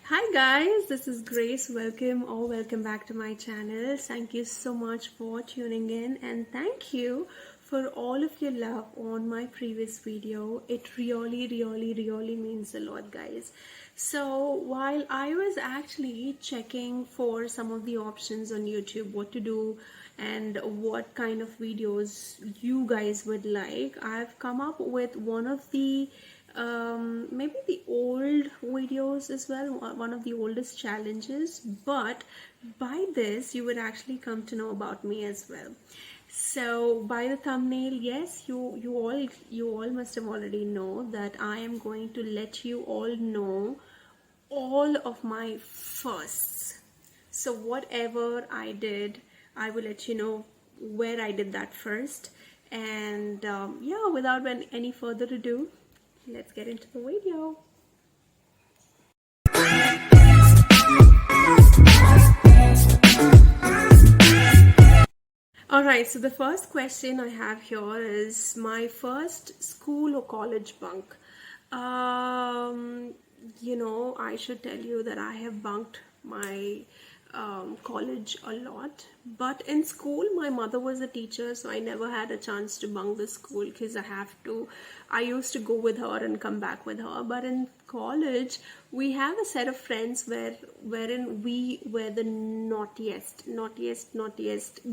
Hi guys, this is Grace. Welcome back to my channel. Thank you so much for tuning in, and thank you for all of your love on my previous video. It really means a lot, guys. So while I was actually checking for some of the options on YouTube, what to do and what kind of videos you guys would like, I've come up with one of the maybe the old videos as well, one of the oldest challenges, but by this you would actually come to know about me as well. So by the thumbnail, yes, you all must have already know that I am going to let you all know all of my firsts. So whatever I did, I will let you know where I did that first. And yeah, without any further ado, let's get into the video. Alright, so the first question I have here is my first school or college bunk. I should tell you that I have bunked my college a lot, but in school my mother was a teacher, so I never had a chance to bunk the school because I used to go with her and come back with her. But in college we have a set of friends wherein we were the naughtiest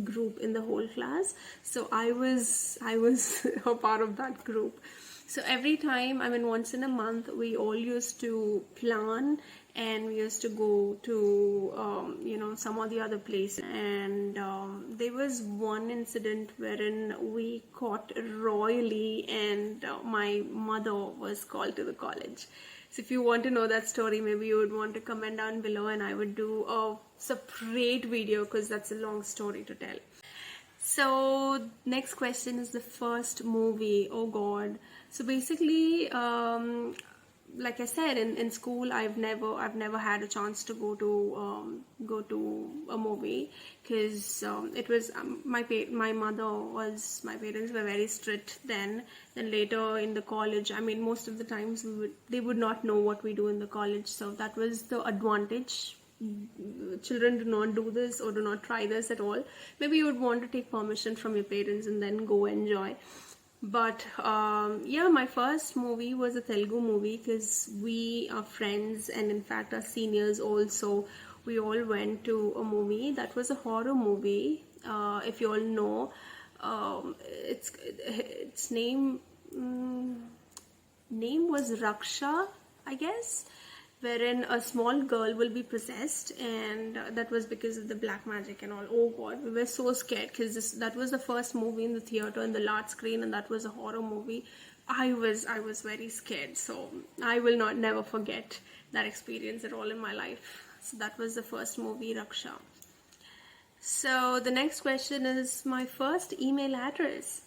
group in the whole class. So I was a part of that group. So every time, once in a month, we all used to plan and we used to go to, some of the other places. And there was one incident wherein we caught royally and my mother was called to the college. So if you want to know that story, maybe you would want to comment down below and I would do a separate video because that's a long story to tell. So next question is the first movie. Oh God. So basically, like I said, in school I've never had a chance to go to a movie because it was my parents were very strict then. Then later in the college, most of the times they would not know what we do in the college, so that was the advantage. Children do not do this or do not try this at all. Maybe you would want to take permission from your parents and then go enjoy. But yeah, my first movie was a Telugu movie because we are friends, and in fact our seniors also, we all went to a movie that was a horror movie. If you all know, its name was Raksha, I guess, wherein a small girl will be possessed, and that was because of the black magic and all. Oh God, we were so scared because that was the first movie in the theater in the large screen, and that was a horror movie. I was very scared, so I will never forget that experience at all in my life. So that was the first movie, Raksha. So the next question is my first email address.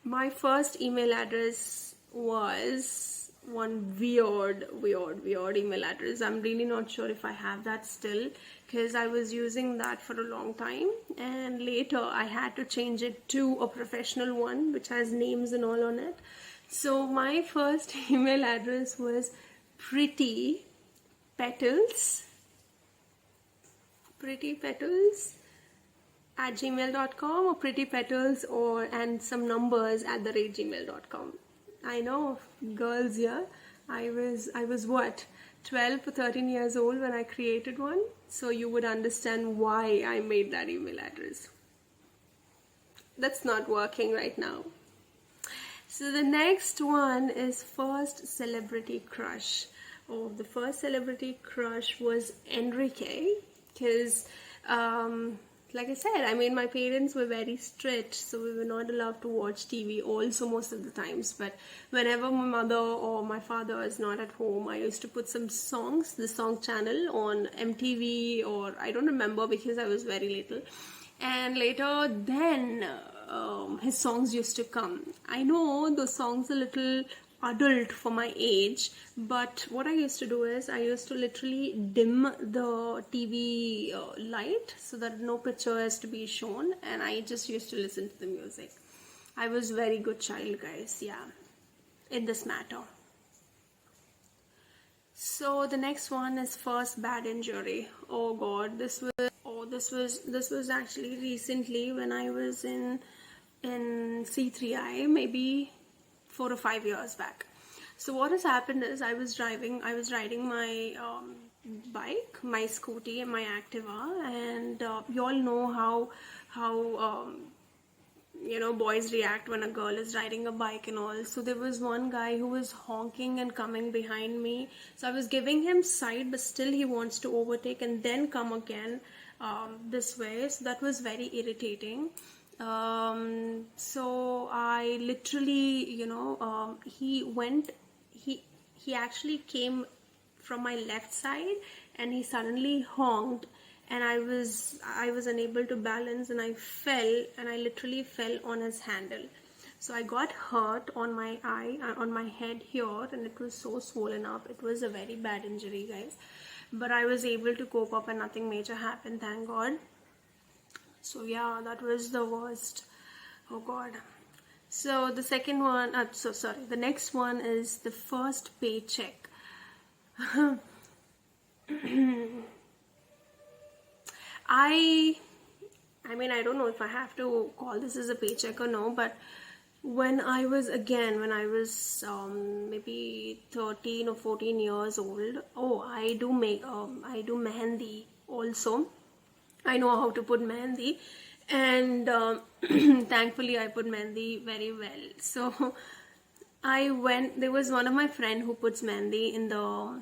My first email address was one weird email address. I'm really not sure if I have that still because I was using that for a long time, and later I had to change it to a professional one which has names and all on it. So my first email address was pretty petals at gmail.com, or prettypetals and some numbers at the rate gmail.com. I know, girls, yeah. I was what, 12 or 13 years old when I created one, so you would understand why I made that email address. That's not working right now. So the next one is first celebrity crush. Oh, the first celebrity crush was Enrique because like I said, my parents were very strict, so we were not allowed to watch TV also most of the times. But whenever my mother or my father is not at home, I used to put some songs, the song channel on MTV, or I don't remember because I was very little. And later then his songs used to come. I know those songs are a little adult for my age, but what I used to do is I used to literally dim the TV light so that no picture has to be shown, and I just used to listen to the music. I was very good child, guys, yeah, in this matter. So the next one is first bad injury. Oh God, this was actually recently when I was in C3I, maybe 4 or 5 years back. So what has happened is I was riding my bike, my scooty, and my Activa, and you all know how boys react when a girl is riding a bike and all. So there was one guy who was honking and coming behind me, so I was giving him side, but still he wants to overtake and then come again this way. So that was very irritating. So I literally, he actually came from my left side, and he suddenly honked, and I was unable to balance, and I fell, and I literally fell on his handle. So I got hurt on my eye, on my head here, and it was so swollen up. It was a very bad injury, guys, but I was able to cope up and nothing major happened, thank God. So yeah, that was the worst. Oh God. So the second one, the next one is the first paycheck. I mean, I don't know if I have to call this as a paycheck or no, but when I was maybe 13 or 14 years old, I do mehendi also. I know how to put mehendi, and thankfully I put mehendi very well. So there was one of my friend who puts mehendi in the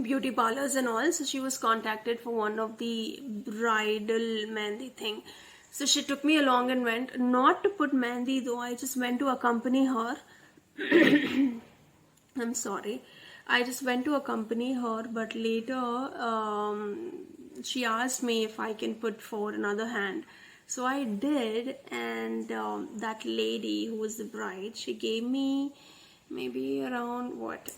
beauty parlors and all, so she was contacted for one of the bridal mehendi thing. So she took me along and went, not to put mehendi though, I just went to accompany her. I'm sorry, I just went to accompany her, but later she asked me if I can put for another hand. So I did, and that lady who was the bride, she gave me maybe around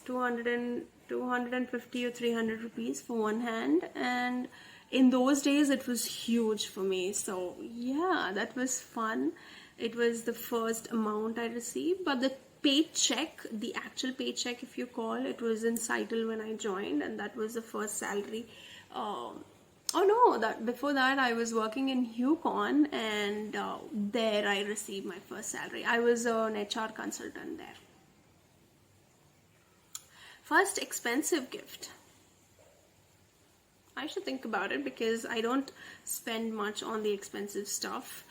250 or 300 rupees for one hand, and in those days it was huge for me. So yeah, that was fun. It was the first amount I received, but the paycheck, the actual paycheck if you call, it was in Untill when I joined, and that was the first salary. Before that I was working in Yukon, and there I received my first salary. I was an HR consultant there. First expensive gift. I should think about it because I don't spend much on the expensive stuff.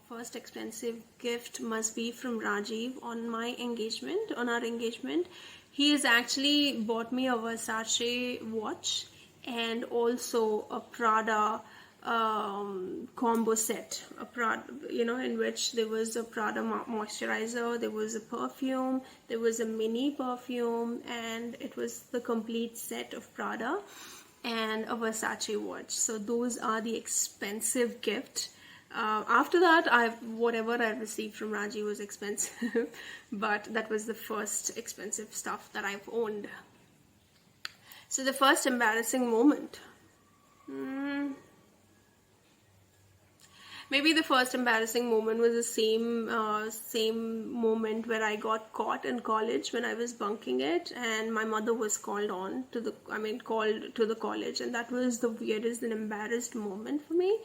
First expensive gift must be from Rajiv on our engagement. He has actually bought me a Versace watch and also a Prada combo set, in which there was a Prada moisturizer, there was a perfume, there was a mini perfume, and it was the complete set of Prada and a Versace watch. So those are the expensive gift. After that, whatever I received from Raji was expensive, but that was the first expensive stuff that I've owned. So the first embarrassing moment. Maybe the first embarrassing moment was the same moment where I got caught in college when I was bunking it, and my mother was called to the college, and that was the weirdest and embarrassed moment for me.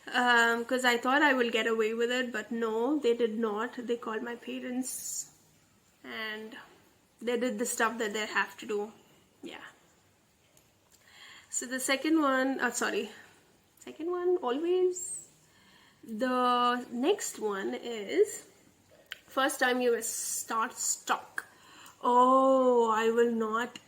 Because I thought I will get away with it, but no, they did not. They called my parents, and they did the stuff that they have to do. Yeah. So the second one, always. The next one is first time you start stuck. Oh, I will not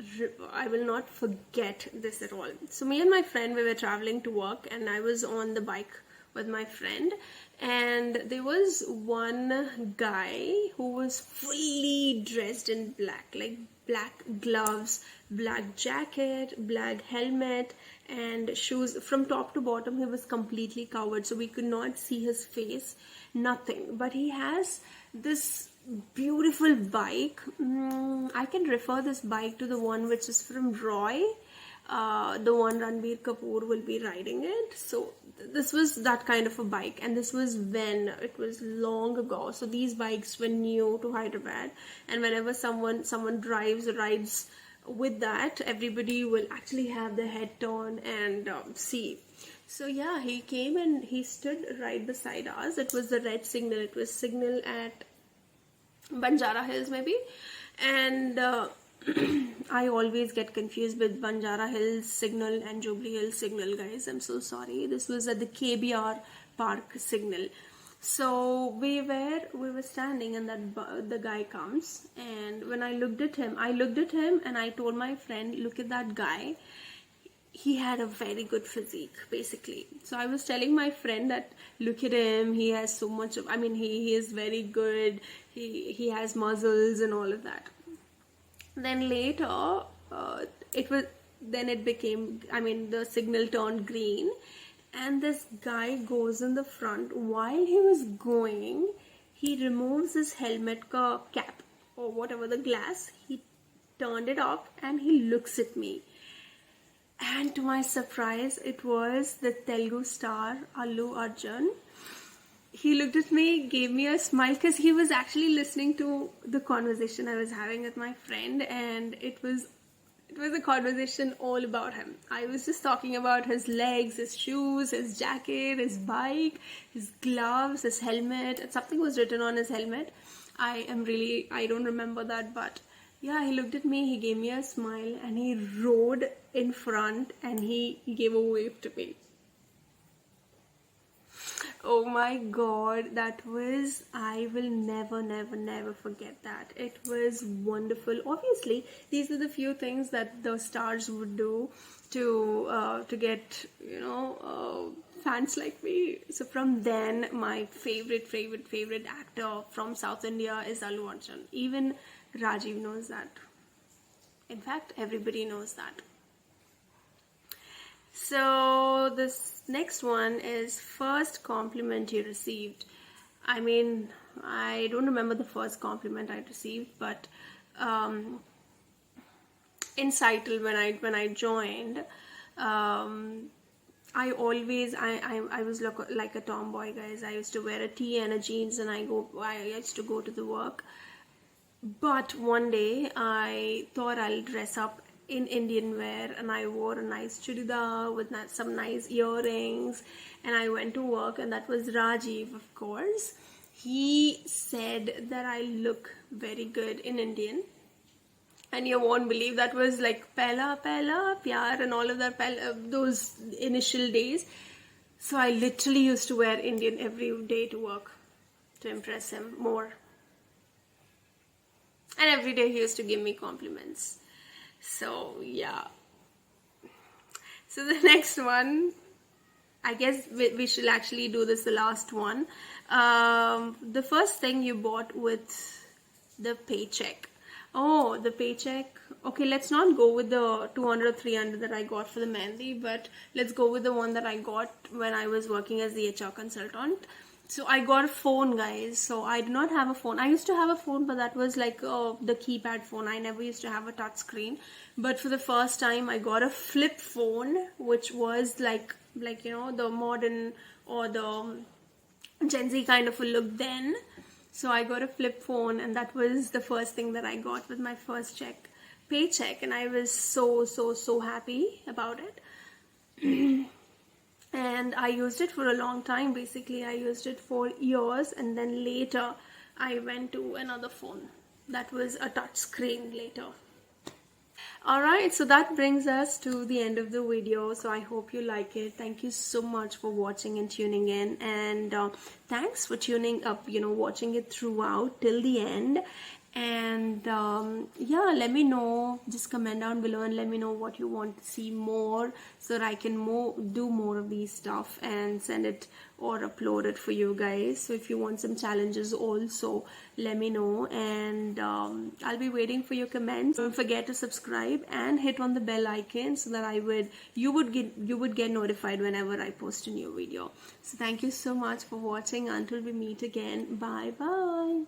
forget this at all. So me and my friend, we were traveling to work, and I was on the bike with my friend, and there was one guy who was fully dressed in black, like black gloves, black jacket, black helmet, and shoes. From top to bottom he was completely covered, so we could not see his face, nothing. But he has this beautiful bike. I can refer this bike to the one which is from Roy. the one Ranbir Kapoor will be riding it. So this was that kind of a bike, and this was when it was long ago. So these bikes were new to Hyderabad, and whenever someone drives or rides with that, everybody will actually have their head turned and see. So yeah, he came and he stood right beside us. It was the red signal. It was signal at Banjara Hills maybe, and I always get confused with Banjara Hills signal and Jubilee Hills signal, guys. I'm so sorry. This was at the KBR Park signal. So we were standing, and the guy comes, and when I looked at him and I told my friend, look at that guy. He had a very good physique, basically. So I was telling my friend that look at him, he has so much of, I mean, he is very good, he has muscles and all of that. Then later, it became, I mean, the signal turned green, and this guy goes in the front. While he was going, he removes his helmet cap or whatever, the glass. He turned it off and he looks at me. And to my surprise, it was the Telugu star Allu Arjun. He looked at me, gave me a smile, because he was actually listening to the conversation I was having with my friend, and it was a conversation all about him. I was just talking about his legs, his shoes, his jacket, his bike, his gloves, his helmet, and something was written on his helmet. I don't remember that, but yeah, he looked at me, he gave me a smile, and he rode in front and he gave a wave to me. Oh my god, I will never forget that. It was wonderful. Obviously, these are the few things that the stars would do to get, fans like me. So from then, my favorite actor from South India is Allu Arjun. Even Rajiv knows that. In fact, everybody knows that. So this next one is first compliment you received. I mean, I don't remember the first compliment I received, but in Untill when I joined, I was like a tomboy, guys. I used to wear a tee and a jeans, and I used to go to the work. But one day I thought I'll dress up in Indian wear, and I wore a nice churidar with some nice earrings, and I went to work, and that was Rajiv, of course. He said that I look very good in Indian, and you won't believe that was like pehla pyar and all of that, those initial days. So I literally used to wear Indian every day to work to impress him more, and every day he used to give me compliments. So yeah, so the next one, I guess we should actually do this, the last one. The first thing you bought with the paycheck. Oh, the paycheck. Okay, let's not go with the 200 or 300 that I got for the mehndi, but let's go with the one that I got when I was working as the HR consultant. So I got a phone, guys. So I did not have a phone. I used to have a phone, but that was like the keypad phone. I never used to have a touch screen. But for the first time, I got a flip phone, which was like the modern or the Gen Z kind of a look then. So I got a flip phone, and that was the first thing that I got with my first paycheck, and I was so happy about it. And I used it for a long time. Basically, I used it for years, and then later I went to another phone that was a touch screen later. Alright, so that brings us to the end of the video. So I hope you like it. Thank you so much for watching and tuning in, and thanks for tuning up, watching it throughout till the end. And yeah, let me know, just comment down below and let me know what you want to see more, so that I can do more of these stuff and send it or upload it for you guys. So if you want some challenges also, let me know, and I'll be waiting for your comments. Don't forget to subscribe and hit on the bell icon so that you would get notified whenever I post a new video. So thank you so much for watching. Until we meet again, bye bye.